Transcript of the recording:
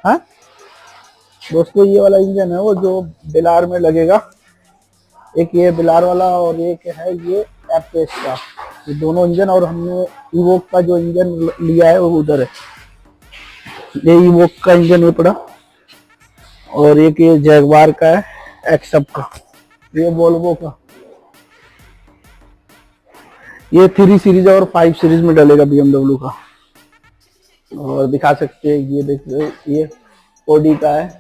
हाँ दोस्तों, ये वाला इंजन है वो जो बेलार में लगेगा। एक ये बेलार वाला और एक है ये एपेस का। ये दोनों इंजन, और हमने इवोक का जो इंजन लिया है वो उधर है। ये इवोक का इंजन है पड़ा, और एक ये जैगवार का है, एक्सअप का। ये वोल्वो का। ये 3 सीरीज और 5 सीरीज में डलेगा BMW का। और दिखा सकते हैं, ये देखिए ये ऑडी का है।